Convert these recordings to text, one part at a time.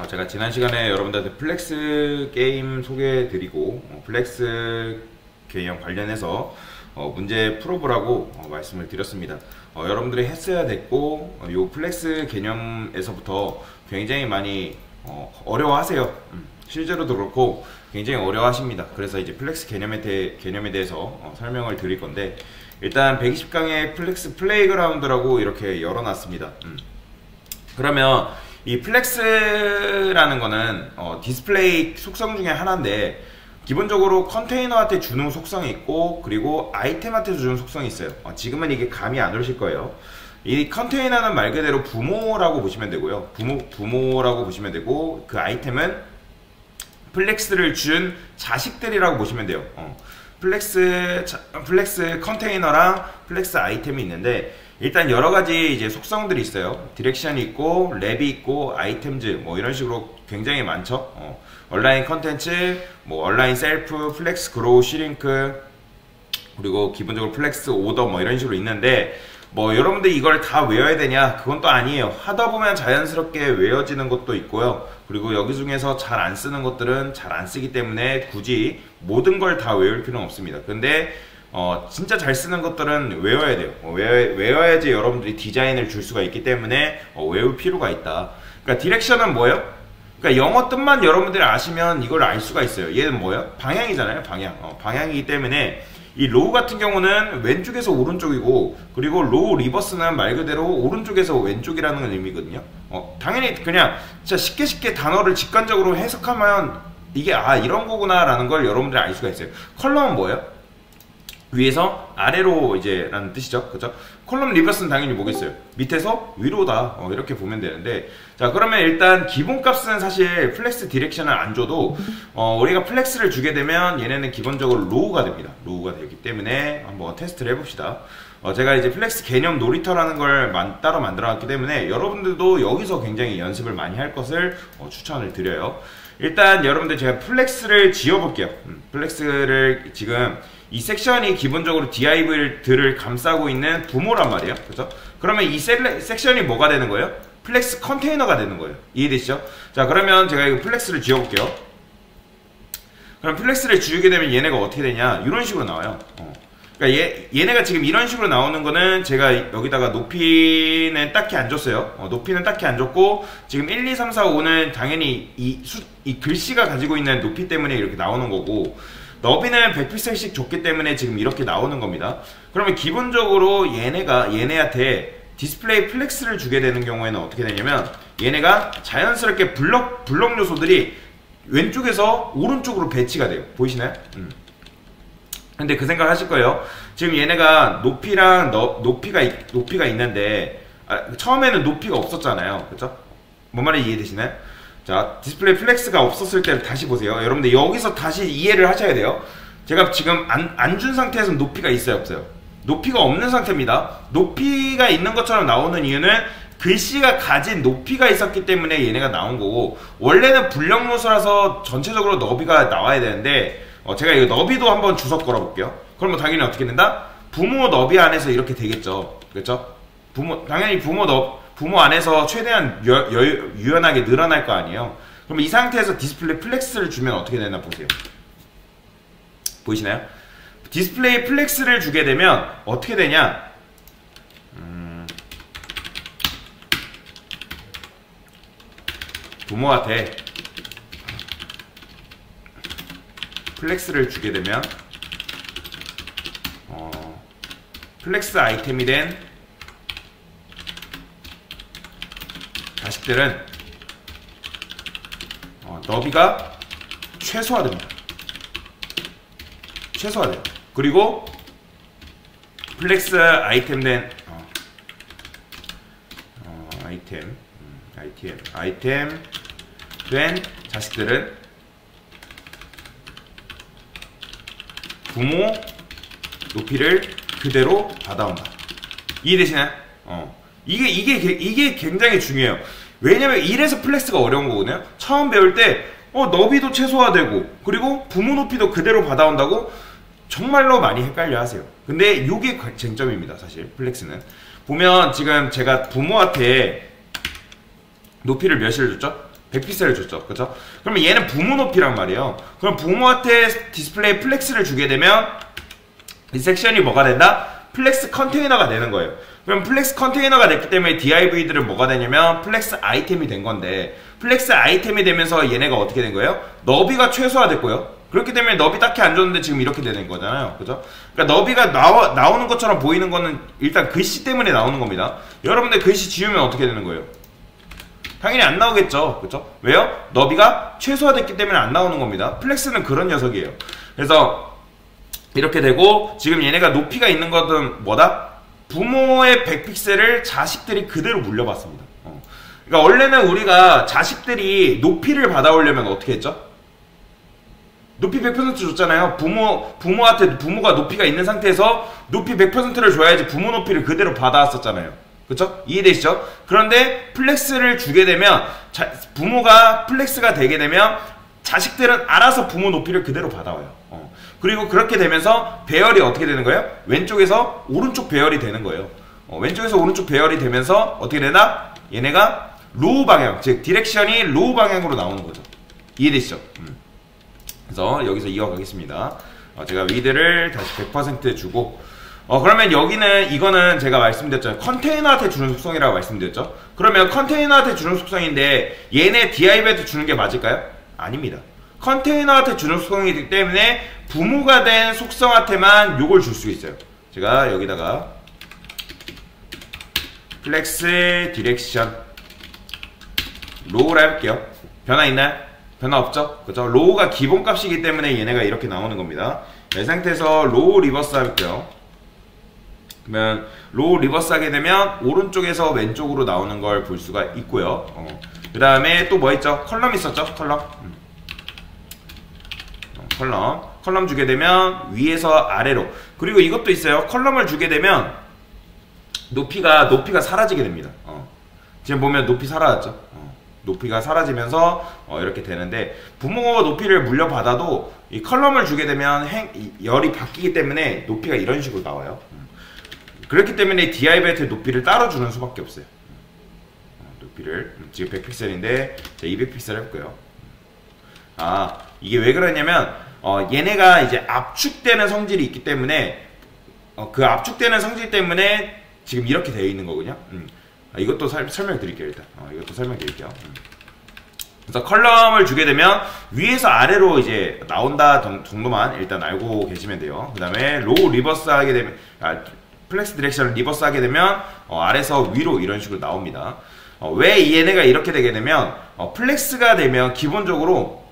제가 지난 시간에 여러분들한테 플렉스 게임 소개해드리고 플렉스 개념 관련해서 문제 풀어보라고 말씀을 드렸습니다. 여러분들이 했어야 됐고 요 플렉스 개념에서부터 굉장히 많이 어려워하세요. 실제로도 그렇고 굉장히 어려워하십니다. 그래서 이제 플렉스 개념에 대해서 설명을 드릴 건데, 일단 120강의 플렉스 플레이그라운드라고 이렇게 열어놨습니다. 그러면 이 플렉스라는 거는 디스플레이 속성 중에 하나인데, 기본적으로 컨테이너한테 주는 속성이 있고 그리고 아이템한테 주는 속성이 있어요. 지금은 이게 감이 안 오실 거예요. 이 컨테이너는 말 그대로 부모라고 보시면 되고요. 부모라고 보시면 되고, 그 플렉스를 준 자식들이라고 보시면 돼요. 플렉스 컨테이너랑 플렉스 아이템이 있는데, 일단 여러가지 이제 속성들이 있어요. 디렉션이 있고 랩이 있고 아이템즈 뭐 이런 식으로 굉장히 많죠. 온라인 컨텐츠, 뭐 온라인 셀프, 플렉스 그로우 슈링크, 그리고 기본적으로 플렉스 오더 뭐 이런 식으로 있는데, 뭐 여러분들 이걸 다 외워야 되냐? 그건 또 아니에요. 하다 보면 자연스럽게 외워지는 것도 있고요. 그리고 여기 중에서 잘 안 쓰는 것들은 잘 안 쓰기 때문에 굳이 모든 걸 다 외울 필요는 없습니다. 근데 진짜 잘 쓰는 것들은 외워야 돼요. 외워야지 여러분들이 디자인을 줄 수가 있기 때문에 외울 필요가 있다. 그러니까 디렉션은 뭐예요? 그러니까 영어 뜻만 여러분들이 아시면 이걸 알 수가 있어요. 얘는 뭐예요? 방향이잖아요. 방향이기 때문에 이 로우 같은 경우는 왼쪽에서 오른쪽이고, 그리고 로우 리버스는 말 그대로 오른쪽에서 왼쪽이라는 의미거든요. 당연히 그냥 진짜 쉽게 단어를 직관적으로 해석하면 이게 이런 거구나 라는 걸 여러분들이 알 수가 있어요. 컬럼은 뭐예요? 위에서 아래로 이제 라는 뜻이죠. 그죠? 컬럼 리버스는 당연히 뭐겠어요? 밑에서 위로다. 이렇게 보면 되는데, 자, 그러면 일단 기본값은 사실 플렉스 디렉션을 안 줘도 우리가 플렉스를 주게 되면 얘네는 기본적으로 로우가 됩니다. 로우가 되기 때문에 한번 테스트를 해봅시다. 제가 이제 플렉스 개념 놀이터라는 걸 따로 만들어놨기 때문에 여러분들도 여기서 굉장히 연습을 많이 할 것을 추천을 드려요. 일단 여러분들 제가 플렉스를 지어볼게요. 플렉스를 지금 이 섹션이 기본적으로 div들을 감싸고 있는 부모란 말이에요. 그죠? 그러면 이 섹션이 뭐가 되는 거예요? 플렉스 컨테이너가 되는 거예요. 이해되시죠? 자, 그러면 제가 이거 플렉스를 지어볼게요. 그럼 플렉스를 지우게 되면 얘네가 어떻게 되냐? 이런 식으로 나와요. 그러니까 얘네가 지금 이런 식으로 나오는 거는 제가 여기다가 높이는 딱히 안 줬어요. 높이는 딱히 안 줬고, 지금 1, 2, 3, 4, 5는 당연히 이 글씨가 가지고 있는 높이 때문에 이렇게 나오는 거고, 너비는 100픽셀씩 줬기 때문에 지금 이렇게 나오는 겁니다. 그러면 기본적으로 얘네한테 디스플레이 플렉스를 주게 되는 경우에는 어떻게 되냐면, 얘네가 자연스럽게 블럭 요소들이 왼쪽에서 오른쪽으로 배치가 돼요. 보이시나요? 근데 그 생각 하실 거예요. 지금 얘네가 높이가 있는데, 처음에는 높이가 없었잖아요. 그쵸? 뭔 말인지 이해되시나요? 자, 디스플레이 플렉스가 없었을 때 다시 보세요. 여러분들 여기서 다시 이해를 하셔야 돼요. 제가 지금 안 준 상태에서 높이가 있어요, 없어요? 높이가 없는 상태입니다. 높이가 있는 것처럼 나오는 이유는 글씨가 가진 높이가 있었기 때문에 얘네가 나온 거고, 원래는 불량 요소라서 전체적으로 너비가 나와야 되는데, 제가 이거 너비도 한번 주석 걸어볼게요. 그러면 당연히 어떻게 된다? 부모 너비 안에서 이렇게 되겠죠. 그렇죠? 당연히 부모 안에서 최대한 유연하게 늘어날 거 아니에요. 그럼 이 상태에서 디스플레이 플렉스를 주면 어떻게 되나 보세요. 보이시나요? 디스플레이 플렉스를 주게 되면 어떻게 되냐? 부모한테 플렉스를 주게 되면 플렉스 아이템이 된 자식들은 너비가 최소화됩니다. 최소화돼요. 그리고 플렉스 아이템 된 아이템 된 자식들은 부모 높이를 그대로 받아온다. 이해되시나요? 이게 굉장히 중요해요. 왜냐면 이래서 플렉스가 어려운 거거든요. 처음 배울 때 너비도 최소화되고 그리고 부모 높이도 그대로 받아온다고 정말로 많이 헷갈려 하세요. 근데 이게 쟁점입니다. 사실 플렉스는 보면 지금 제가 부모한테 높이를 몇을 줬죠? 100픽셀을 줬죠. 그쵸? 그러면 얘는 부모 높이란 말이에요. 그럼 부모한테 디스플레이 플렉스를 주게 되면 이 섹션이 뭐가 된다? 플렉스 컨테이너가 되는 거예요. 그럼 플렉스 컨테이너가 됐기 때문에 DIV들은 뭐가 되냐면 플렉스 아이템이 된 건데, 플렉스 아이템이 되면서 얘네가 어떻게 된 거예요? 너비가 최소화됐고요. 그렇기 때문에 너비 딱히 안 줬는데 지금 이렇게 되는 거잖아요. 그죠? 그러니까 너비가 나오는 것처럼 보이는 거는 일단 글씨 때문에 나오는 겁니다. 여러분들 글씨 지우면 어떻게 되는 거예요? 당연히 안 나오겠죠. 그죠? 왜요? 너비가 최소화됐기 때문에 안 나오는 겁니다. 플렉스는 그런 녀석이에요. 그래서 이렇게 되고, 지금 얘네가 높이가 있는 것은 뭐다? 부모의 100픽셀을 자식들이 그대로 물려받습니다. 그러니까 원래는 우리가 자식들이 높이를 받아오려면 어떻게 했죠? 높이 100% 줬잖아요. 부모한테 부모가 높이가 있는 상태에서 높이 100%를 줘야지 부모 높이를 그대로 받아왔었잖아요. 그쵸? 이해되시죠? 그런데 플렉스를 주게 되면, 부모가 플렉스가 되게 되면 자식들은 알아서 부모 높이를 그대로 받아와요. 그리고 그렇게 되면서 배열이 어떻게 되는 거예요? 왼쪽에서 오른쪽 배열이 되는 거예요. 왼쪽에서 오른쪽 배열이 되면서 어떻게 되나? 얘네가 로우 방향, 즉 디렉션이 로우 방향으로 나오는 거죠. 이해되시죠? 그래서 여기서 이어가겠습니다. 제가 위드를 다시 100% 주고, 그러면 여기는, 이거는 제가 말씀드렸잖아요. 컨테이너한테 주는 속성이라고 말씀드렸죠. 그러면 컨테이너한테 주는 속성인데 얘네 DIV한테 주는 게 맞을까요? 아닙니다. 컨테이너한테 주는 속성이기 때문에 부모가 된 속성한테만 요걸 줄 수 있어요. 제가 여기다가 플렉스 디렉션 로우라 해볼게요. 변화 있나요? 변화 없죠? 그죠? 로우가 기본값이기 때문에 얘네가 이렇게 나오는 겁니다. 이 상태에서 로우 리버스 할게요. 그러면 로우 리버스 하게 되면 오른쪽에서 왼쪽으로 나오는 걸 볼 수가 있고요. 그 다음에 또 뭐 있죠? 컬럼 있었죠? 컬럼 주게 되면 위에서 아래로, 그리고 이것도 있어요. 컬럼을 주게 되면 높이가 사라지게 됩니다. 지금 보면 높이 사라졌죠? 높이가 사라지면서 이렇게 되는데, 부모가 높이를 물려받아도 이 컬럼을 주게 되면 열이 바뀌기 때문에 높이가 이런 식으로 나와요. 그렇기 때문에 DIV한테 높이를 따로 주는 수밖에 없어요. 높이를 지금 100픽셀인데 제가 200픽셀 해볼게요. 이게 왜 그러냐면 얘네가 이제 압축되는 성질이 있기 때문에 그 압축되는 성질 때문에 지금 이렇게 되어 있는 거거든요. 이것도 설명드릴게요. 일단 이것도 설명드릴게요. 그래서 컬럼을 주게 되면 위에서 아래로 이제 나온다 정도만 일단 알고 계시면 돼요. 그 다음에 로우 리버스 하게 되면, 플렉스 디렉션을 리버스 하게 되면 아래에서 위로 이런 식으로 나옵니다. 왜 얘네가 이렇게 되게 되면, 플렉스가 되면 기본적으로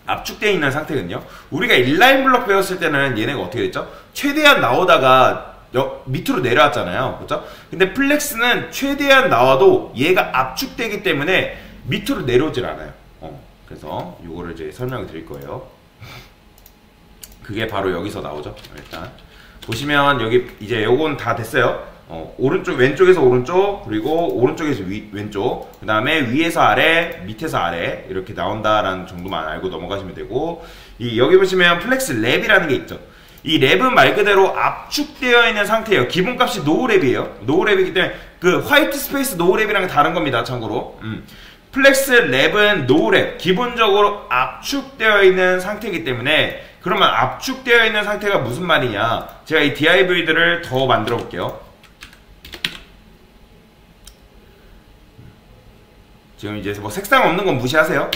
압축되어 있는 상태거든요. 우리가 인라인 블록 배웠을 때는 얘네가 어떻게 됐죠? 최대한 나오다가 밑으로 내려왔잖아요. 그렇죠? 근데 플렉스는 최대한 나와도 얘가 압축되기 때문에 밑으로 내려오질 않아요. 그래서 요거를 이제 설명을 드릴 거예요. 그게 바로 여기서 나오죠. 일단 보시면 여기 이제 요건 다 됐어요. 오른쪽, 왼쪽에서 오른쪽, 그리고 오른쪽에서 왼쪽, 그 다음에 위에서 아래, 밑에서 아래 이렇게 나온다라는 정도만 알고 넘어가시면 되고, 여기 보시면 플렉스 랩이라는 게 있죠. 이 랩은 말 그대로 압축되어 있는 상태예요. 기본값이 노우랩이에요. 노우랩이기 때문에 그 화이트 스페이스 노우랩이랑 다른 겁니다. 참고로 플렉스 랩은 노우랩, 기본적으로 압축되어 있는 상태이기 때문에, 그러면 압축되어 있는 상태가 무슨 말이냐, 제가 이 DIV들을 더 만들어 볼게요. 지금 이제 뭐 색상 없는 건 무시하세요.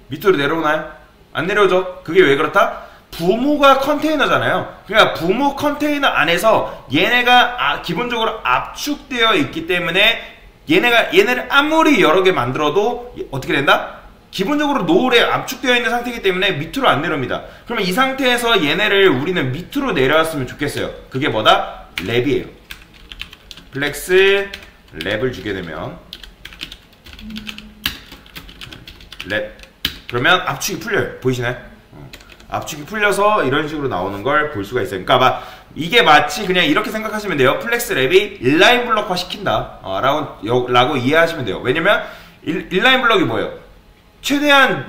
밑으로 내려오나요? 안 내려오죠? 그게 왜 그렇다? 부모가 컨테이너잖아요. 그러니까 부모 컨테이너 안에서 얘네가 기본적으로 압축되어 있기 때문에 얘네를 아무리 여러 개 만들어도 어떻게 된다? 기본적으로 노을에 압축되어 있는 상태이기 때문에 밑으로 안 내려옵니다. 그러면 이 상태에서 얘네를 우리는 밑으로 내려왔으면 좋겠어요. 그게 뭐다? 랩이에요. 플렉스 랩을 주게 되면 랩, 그러면 압축이 풀려요. 보이시나요? 압축이 풀려서 이런 식으로 나오는 걸 볼 수가 있어요. 그러니까 이게 마치 그냥 이렇게 생각하시면 돼요. 플렉스 랩이 인라인 블록화 시킨다 라고 이해하시면 돼요. 왜냐면 인라인 블록이 뭐예요? 최대한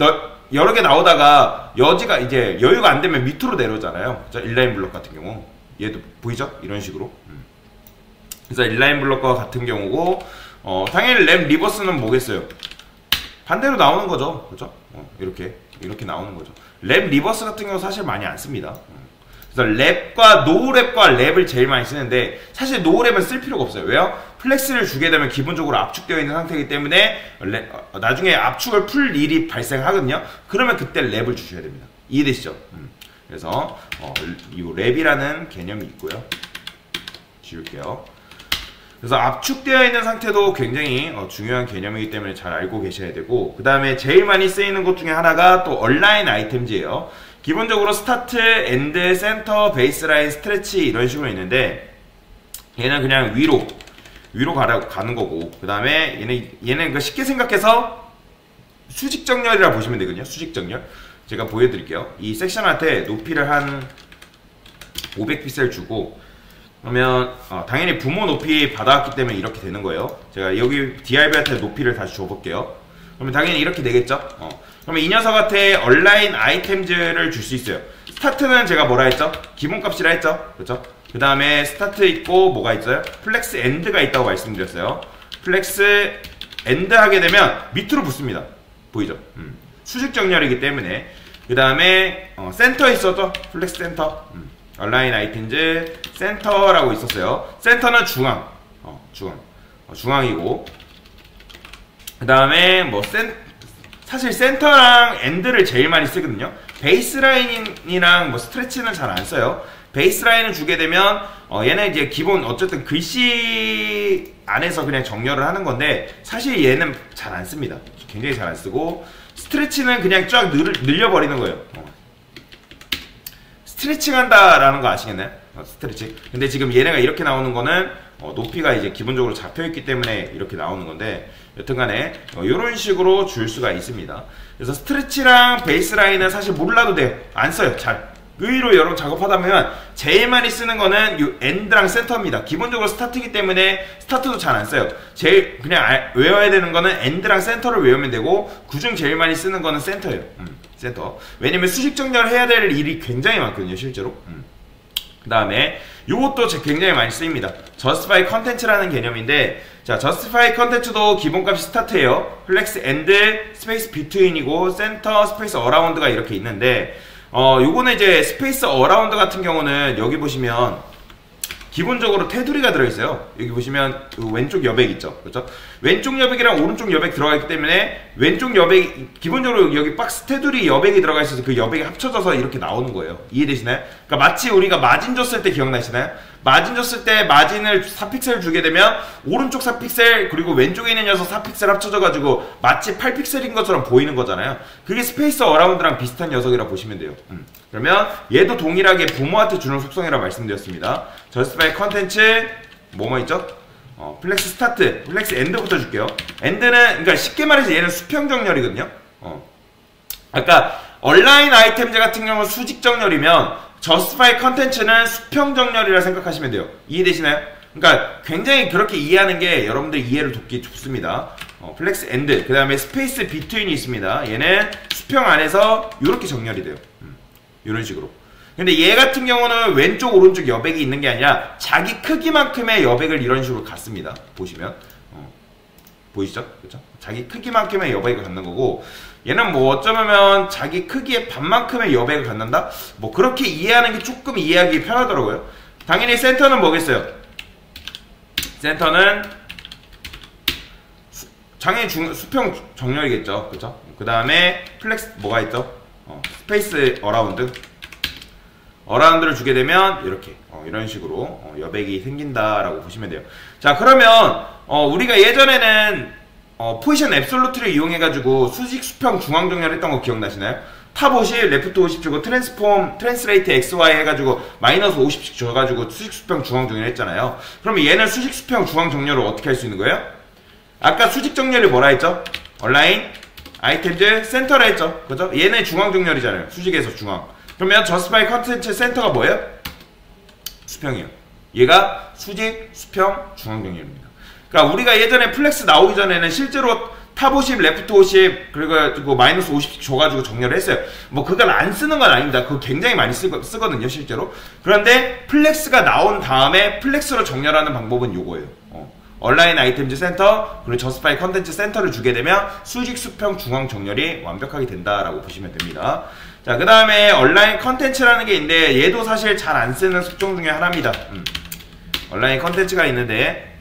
여러 개 나오다가 여지가 이제 여유가 안 되면 밑으로 내려오잖아요. 인라인 블록 같은 경우 얘도 보이죠? 이런 식으로. 그래서 인라인 블록과 같은 경우고, 당연히 랩 리버스는 뭐겠어요? 반대로 나오는 거죠. 그죠? 이렇게 나오는 거죠. 랩 리버스 같은 경우 사실 많이 안 씁니다. 그래서 랩과 노랩과 랩을 제일 많이 쓰는데 사실 노랩은 쓸 필요가 없어요. 왜요? 플렉스를 주게 되면 기본적으로 압축되어 있는 상태이기 때문에 나중에 압축을 풀 일이 발생하거든요. 그러면 그때 랩을 주셔야 됩니다. 이해되시죠? 그래서 이 랩이라는 개념이 있고요. 지울게요. 그래서 압축되어 있는 상태도 굉장히 중요한 개념이기 때문에 잘 알고 계셔야 되고, 그 다음에 제일 많이 쓰이는 것 중에 하나가 또 얼라인 아이템즈예요. 기본적으로 스타트, 엔드, 센터, 베이스라인, 스트레치 이런 식으로 있는데, 얘는 그냥 위로 가는 거고, 그 다음에 얘는 쉽게 생각해서 수직 정렬이라 보시면 되거든요. 수직 정렬. 제가 보여드릴게요. 이 섹션 아트에 높이를 한 500픽셀 주고, 그러면 당연히 부모 높이 받아왔기 때문에 이렇게 되는 거예요. 제가 여기 DRB한테 높이를 다시 줘볼게요. 그러면 당연히 이렇게 되겠죠. 그러면 이 녀석한테 얼라인 아이템즈를 줄 수 있어요. 스타트는 제가 뭐라 했죠? 기본값이라 했죠. 그렇죠? 그 다음에 스타트 있고 뭐가 있어요? 플렉스 엔드가 있다고 말씀드렸어요. 플렉스 엔드 하게 되면 밑으로 붙습니다. 보이죠? 수직 정렬이기 때문에. 그 다음에 센터 있었죠? 플렉스 센터. 얼라인 아이템즈 센터라고 있었어요. 센터는 중앙. 중앙이고. 그 다음에 사실 센터랑 엔드를 제일 많이 쓰거든요. 베이스라인이랑 스트레치는 잘 안 써요. 베이스라인을 주게 되면 얘는 이제 기본 어쨌든 글씨 안에서 그냥 정렬을 하는 건데 사실 얘는 잘 안 씁니다. 굉장히 잘 안 쓰고, 스트레치는 그냥 쫙 늘려버리는 거예요. 스트레칭 한다라는 거 아시겠나요? 스트레칭. 근데 지금 얘네가 이렇게 나오는 거는 높이가 이제 기본적으로 잡혀있기 때문에 이렇게 나오는 건데, 여튼간에 이런 식으로 줄 수가 있습니다. 그래서 스트레치랑 베이스라인은 사실 몰라도 돼요. 안 써요. 잘. 의외로 여러분 작업하다 보면 제일 많이 쓰는 거는 이 엔드랑 센터입니다. 기본적으로 스타트이기 때문에 스타트도 잘 안 써요. 제일 그냥 외워야 되는 거는 엔드랑 센터를 외우면 되고, 그중 제일 많이 쓰는 거는 센터예요. 센터. 왜냐면 수직 정렬 해야 될 일이 굉장히 많거든요, 실제로. 그 다음에 요것도 굉장히 많이 쓰입니다. justify content라는 개념인데, 자, justify content도 기본값이 스타트예요. 플렉스 엔드, 스페이스 비트윈이고, 센터, 스페이스 어라운드가 이렇게 있는데, 요거는 이제 스페이스 어라운드 같은 경우는 여기 보시면 기본적으로 테두리가 들어있어요. 여기 보시면 왼쪽 여백 있죠. 그렇죠? 왼쪽 여백이랑 오른쪽 여백 들어가 있기 때문에 왼쪽 여백, 기본적으로 여기 박스 테두리 여백이 들어가 있어서 그 여백이 합쳐져서 이렇게 나오는 거예요. 이해되시나요? 그러니까 마치 우리가 마진 줬을 때 기억나시나요? 마진 줬을 때 마진을 4픽셀 주게 되면 오른쪽 4픽셀 그리고 왼쪽에 있는 녀석 4픽셀 합쳐져가지고 마치 8픽셀인 것처럼 보이는 거잖아요. 그게 스페이스 어라운드랑 비슷한 녀석이라 보시면 돼요. 그러면 얘도 동일하게 부모한테 주는 속성이라 말씀드렸습니다. justify 컨텐츠 뭐뭐 있죠? 플렉스 스타트, 플렉스 엔드부터 줄게요. 엔드는 그러니까 쉽게 말해서 얘는 수평 정렬이거든요. 아까 얼라인 아이템즈 같은 경우는 수직 정렬이면 justify 컨텐츠는 수평 정렬이라 생각하시면 돼요. 이해되시나요? 그러니까 굉장히 그렇게 이해하는 게 여러분들 이해를 돕기 좋습니다. 플렉스 엔드, 그 다음에 스페이스 비트윈이 있습니다. 얘는 수평 안에서 이렇게 정렬이 돼요. 이런 식으로. 근데 얘 같은 경우는 왼쪽 오른쪽 여백이 있는 게 아니라 자기 크기만큼의 여백을 이런 식으로 갖습니다. 보시면 보이시죠? 그렇죠? 자기 크기만큼의 여백을 갖는 거고, 얘는 뭐 어쩌면 자기 크기의 반만큼의 여백을 갖는다? 뭐 그렇게 이해하는 게 조금 이해하기 편하더라고요. 당연히 센터는 뭐겠어요? 센터는 당연히 수평 정렬이겠죠. 그렇죠? 그 다음에 플렉스 뭐가 있죠? 스페이스 어라운드를 주게 되면 이렇게 이런 식으로 여백이 생긴다라고 보시면 돼요. 자, 그러면 우리가 예전에는 포지션 앱솔루트를 이용해가지고 수직 수평 중앙 정렬 했던 거 기억나시나요? 탑 50, 레프트 50 주고 트랜스레이트 XY 해가지고 마이너스 50씩 줘가지고 수직 수평 중앙 정렬 했잖아요. 그러면 얘는 수직 수평 중앙 정렬을 어떻게 할 수 있는 거예요? 아까 수직 정렬이 뭐라 했죠? 얼라인 아이템즈 센터라 했죠. 그죠? 얘는 중앙 정렬이잖아요. 수직에서 중앙. 그러면 justify 컨텐츠 센터가 뭐예요? 수평이에요. 얘가 수직, 수평, 중앙 정렬입니다. 그러니까 우리가 예전에 플렉스 나오기 전에는 실제로 탑 50, 레프트 50, 그리고 마이너스 50씩 줘가지고 정렬을 했어요. 뭐 그걸 안 쓰는 건 아닙니다. 그거 굉장히 많이 쓰거든요, 실제로. 그런데 플렉스가 나온 다음에 플렉스로 정렬하는 방법은 요거예요. 얼라인 아이템즈 센터 그리고 저스파이 컨텐츠 센터를 주게 되면 수직 수평 중앙 정렬이 완벽하게 된다라고 보시면 됩니다. 자, 그 다음에 온라인 컨텐츠라는 게 있는데 얘도 사실 잘 안 쓰는 속성 중에 하나입니다. 온라인 컨텐츠가 있는데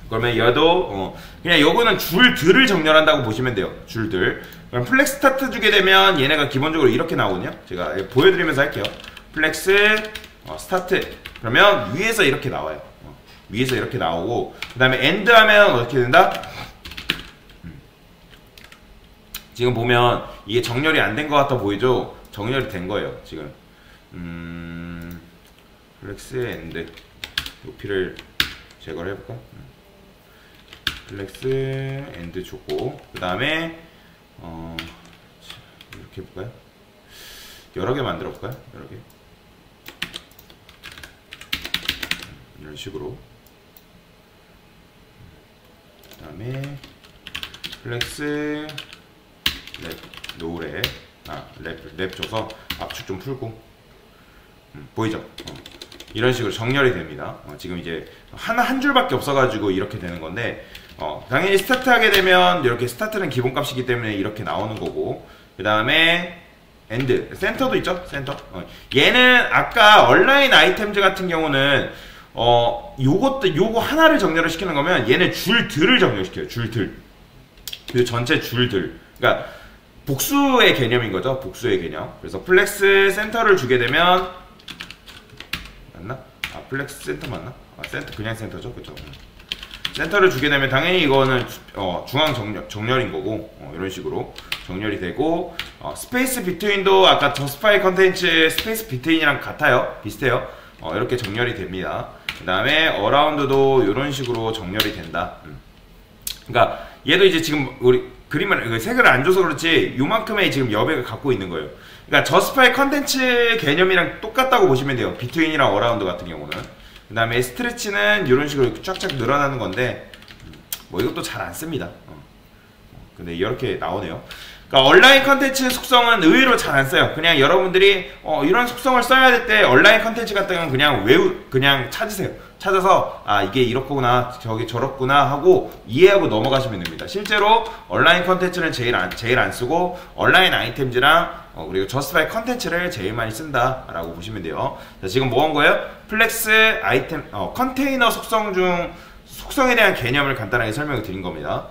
그러면 얘도 그냥 요거는 줄들을 정렬한다고 보시면 돼요. 줄들. 그럼 플렉스 스타트 주게 되면 얘네가 기본적으로 이렇게 나오거든요. 제가 보여드리면서 할게요. 플렉스 스타트 그러면 위에서 이렇게 나와요. 위에서 이렇게 나오고 그 다음에 엔드 하면 어떻게 된다? 지금 보면 이게 정렬이 안 된 것 같아 보이죠? 정렬이 된 거예요. 지금 플렉스 엔드 높이를 제거를 해볼까? 플렉스 엔드 주고 그 다음에 이렇게 해볼까요? 여러 개 만들어 볼까요? 여러 개 이런 식으로 그 다음에 플렉스 랩 노래 랩 줘서 압축 좀 풀고 보이죠? 이런 식으로 정렬이 됩니다. 지금 이제 한 줄밖에 없어가지고 이렇게 되는 건데 당연히 스타트 하게 되면 이렇게 스타트는 기본값이기 때문에 이렇게 나오는 거고 그 다음에 엔드 센터도 있죠? 센터 얘는 아까 온라인 아이템즈 같은 경우는 요거 하나를 정렬을 시키는 거면 얘는 줄들을 정렬시켜요. 줄들 그 전체 줄들 그러니까 복수의 개념인 거죠. 복수의 개념. 그래서 플렉스 센터를 주게 되면 맞나? 플렉스 센터 맞나? 센터 그냥 센터죠. 그쵸? 센터를 주게 되면 당연히 이거는 중앙 정렬인 거고 이런 식으로 정렬이 되고 스페이스 비트윈도 아까 저스파이 컨텐츠 스페이스 비트윈이랑 같아요. 비슷해요. 이렇게 정렬이 됩니다. 그 다음에 어라운드도 이런 식으로 정렬이 된다. 그러니까 얘도 이제 지금 우리 그림을 색을 안 줘서 그렇지 요만큼의 지금 여백을 갖고 있는 거예요. 그러니까 저스파이 컨텐츠 개념이랑 똑같다고 보시면 돼요. 비트윈이랑 어라운드 같은 경우는. 그 다음에 스트레치는 이런 식으로 쫙쫙 늘어나는 건데 뭐 이것도 잘 안 씁니다. 근데 이렇게 나오네요. 그러니까 온라인 컨텐츠 속성은 의외로 잘 안 써요. 그냥 여러분들이 이런 속성을 써야 될 때 온라인 컨텐츠 같은 경우는 그냥 찾으세요. 찾아서 이게 이렇구나 저게 저렇구나 하고 이해하고 넘어가시면 됩니다. 실제로 온라인 컨텐츠는 제일 안 쓰고 온라인 아이템즈랑 그리고 저스파이 컨텐츠를 제일 많이 쓴다 라고 보시면 돼요. 자, 지금 뭐 한 거예요? 플렉스 아이템 컨테이너 속성에 대한 개념을 간단하게 설명을 드린 겁니다.